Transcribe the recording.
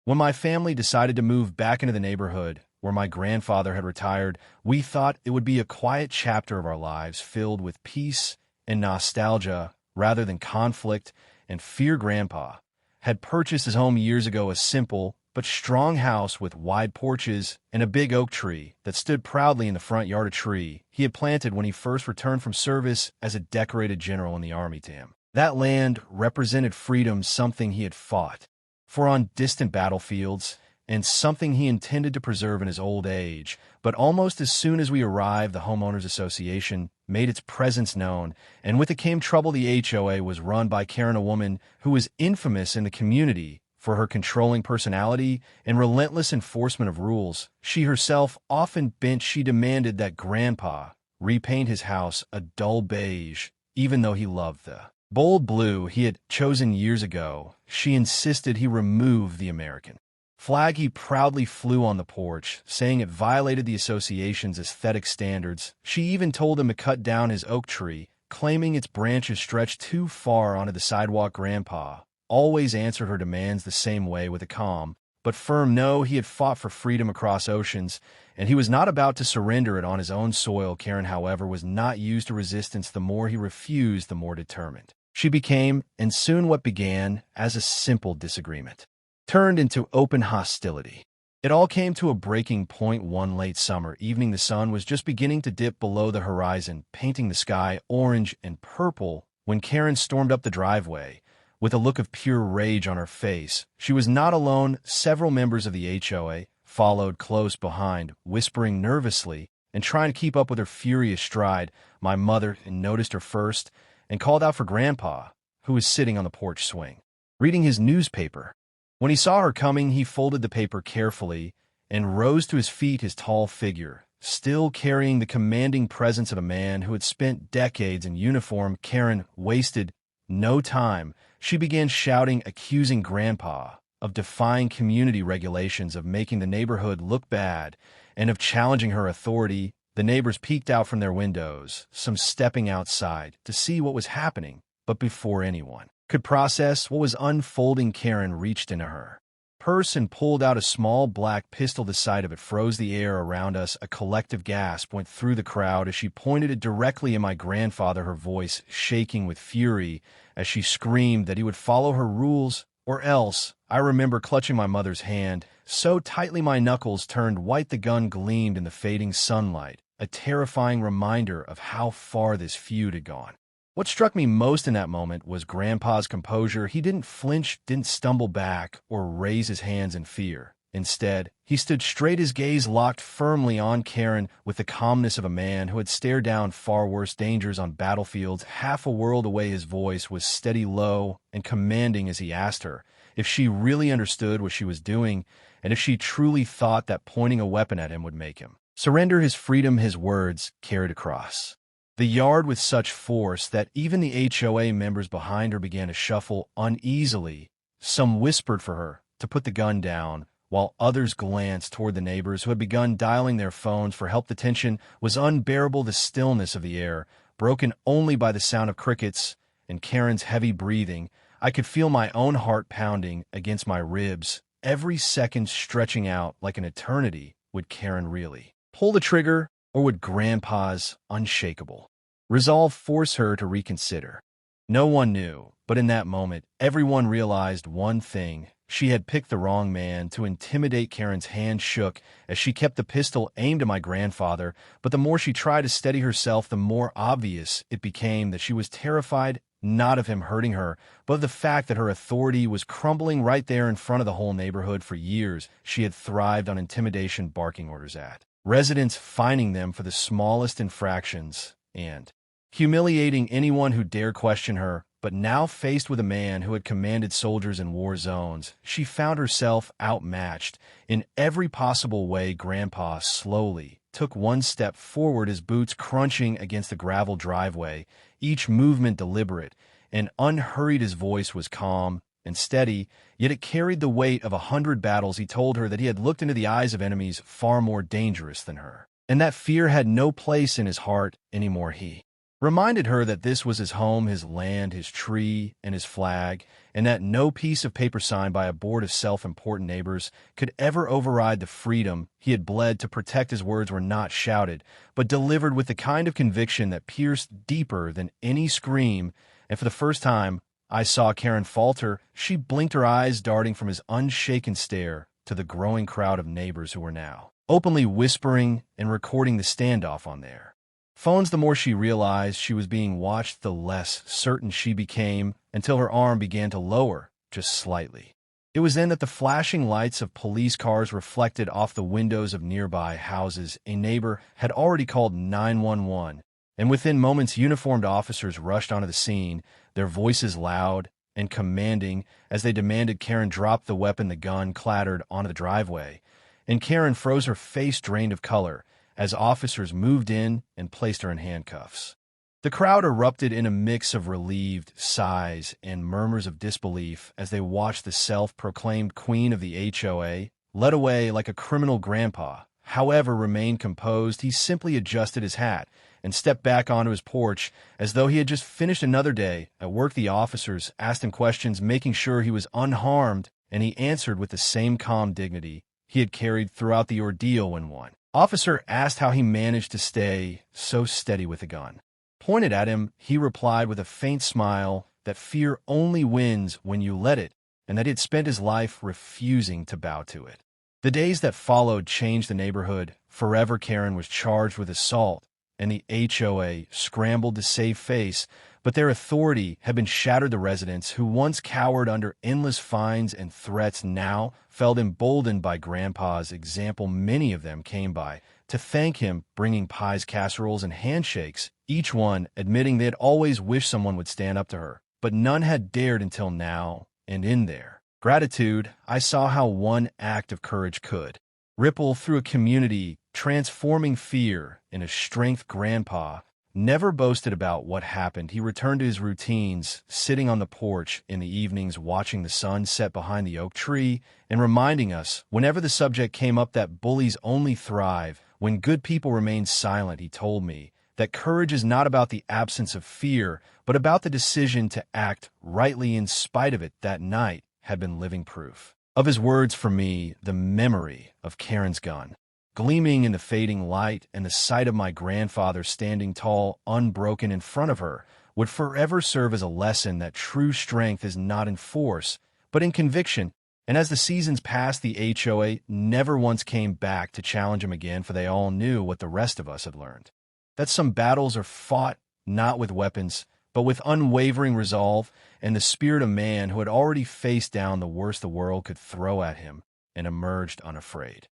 When my family decided to move back into the neighborhood where my grandfather had retired, we thought it would be a quiet chapter of our lives filled with peace and nostalgia rather than conflict and fear. Grandpa had purchased his home years ago, a simple but strong house with wide porches and a big oak tree that stood proudly in the front yard. A tree he had planted when he first returned from service as a decorated general in the army. To him, that land represented freedom, something he had fought for on distant battlefields, and something he intended to preserve in his old age. But almost as soon as we arrived, the Homeowners Association made its presence known, and with it came trouble. The HOA was run by Karen, a woman who was infamous in the community for her controlling personality and relentless enforcement of rules. She herself often bent. She demanded that Grandpa repaint his house a dull beige, even though he loved the bold blue he had chosen years ago. She insisted he remove the American flag he proudly flew on the porch, saying it violated the association's aesthetic standards. She even told him to cut down his oak tree, claiming its branches stretched too far onto the sidewalk. Grandpa always answered her demands the same way, with a calm but firm no. He had fought for freedom across oceans, and he was not about to surrender it on his own soil. Karen, however, was not used to resistance. The more he refused, the more determined she became, and soon what began as a simple disagreement turned into open hostility. It all came to a breaking point one late summer evening. The sun was just beginning to dip below the horizon, painting the sky orange and purple, when Karen stormed up the driveway with a look of pure rage on her face. She was not alone. Several members of the HOA followed close behind, whispering nervously and trying to keep up with her furious stride. My mother noticed her first and called out for Grandpa, who was sitting on the porch swing, reading his newspaper. When he saw her coming, he folded the paper carefully and rose to his feet, his tall figure still carrying the commanding presence of a man who had spent decades in uniform. Karen wasted no time. She began shouting, accusing Grandpa of defying community regulations, of making the neighborhood look bad, and of challenging her authority. The neighbors peeked out from their windows, some stepping outside to see what was happening. But before anyone could process what was unfolding, Karen reached into her purse and pulled out a small black pistol. The sight of it froze the air around us. A collective gasp went through the crowd as she pointed it directly at my grandfather, her voice shaking with fury as she screamed that he would follow her rules or else. I remember clutching my mother's hand so tightly my knuckles turned white. The gun gleamed in the fading sunlight, a terrifying reminder of how far this feud had gone. What struck me most in that moment was Grandpa's composure. He didn't flinch, didn't stumble back, or raise his hands in fear. Instead, he stood straight, his gaze locked firmly on Karen with the calmness of a man who had stared down far worse dangers on battlefields. Half a world away, his voice was steady, low, and commanding as he asked her if she really understood what she was doing, and if she truly thought that pointing a weapon at him would make him surrender his freedom. His words carried across the yard with such force that even the HOA members behind her began to shuffle uneasily. Some whispered for her to put the gun down, while others glanced toward the neighbors who had begun dialing their phones for help. The tension was unbearable, the stillness of the air broken only by the sound of crickets and Karen's heavy breathing. I could feel my own heart pounding against my ribs, every second stretching out like an eternity. Would Karen really pull the trigger, or would Grandpa's unshakable resolve force her to reconsider? No one knew, but in that moment, everyone realized one thing. She had picked the wrong man to intimidate. Karen's hand shook as she kept the pistol aimed at my grandfather, but the more she tried to steady herself, the more obvious it became that she was terrified not of him hurting her, but of the fact that her authority was crumbling right there in front of the whole neighborhood. For years, she had thrived on intimidation, barking orders at residents, fining them for the smallest infractions, and humiliating anyone who dared question her. But now, faced with a man who had commanded soldiers in war zones, she found herself outmatched in every possible way. Grandpa slowly took one step forward, his boots crunching against the gravel driveway, each movement deliberate and unhurried. His voice was calm and steady, yet it carried the weight of 100 battles. He told her that he had looked into the eyes of enemies far more dangerous than her, and that fear had no place in his heart anymore. He reminded her that this was his home, his land, his tree, and his flag, and that no piece of paper signed by a board of self-important neighbors could ever override the freedom he had bled to protect. His words were not shouted, but delivered with the kind of conviction that pierced deeper than any scream, and for the first time, I saw Karen falter. She blinked, her eyes darting from his unshaken stare to the growing crowd of neighbors who were now openly whispering and recording the standoff on their phones. The more she realized she was being watched, the less certain she became, until her arm began to lower just slightly. It was then that the flashing lights of police cars reflected off the windows of nearby houses. A neighbor had already called 911, and within moments uniformed officers rushed onto the scene, their voices loud and commanding as they demanded Karen drop the weapon. The gun clattered onto the driveway, and Karen froze, her face drained of color, as officers moved in and placed her in handcuffs. The crowd erupted in a mix of relieved sighs and murmurs of disbelief as they watched the self-proclaimed queen of the HOA led away like a criminal. Grandpa, however, remained composed. He simply adjusted his hat and stepped back onto his porch as though he had just finished another day at work. The officers asked him questions, making sure he was unharmed, and he answered with the same calm dignity he had carried throughout the ordeal. When one officer asked how he managed to stay so steady with a gun pointed at him, he replied with a faint smile that fear only wins when you let it, and that he had spent his life refusing to bow to it. The days that followed changed the neighborhood forever. Karen was charged with assault, and the HOA scrambled to save face, but their authority had been shattered. The residents, who once cowered under endless fines and threats, now felt emboldened by Grandpa's example. Many of them came by to thank him, bringing pies, casseroles, and handshakes, each one admitting they had always wished someone would stand up to her, but none had dared until now. And in their gratitude, I saw how one act of courage could ripple through a community, transforming fear into strength. Grandpa never boasted about what happened. He returned to his routines, sitting on the porch in the evenings, watching the sun set behind the oak tree, and reminding us, whenever the subject came up, that bullies only thrive when good people remain silent. He told me that courage is not about the absence of fear, but about the decision to act rightly in spite of it. That night had been living proof of his words. For me, the memory of Karen's gun gleaming in the fading light and the sight of my grandfather standing tall, unbroken in front of her, would forever serve as a lesson that true strength is not in force, but in conviction. And as the seasons passed, the HOA never once came back to challenge him again, for they all knew what the rest of us had learned, that some battles are fought not with weapons, but with unwavering resolve and the spirit of man who had already faced down the worst the world could throw at him and emerged unafraid.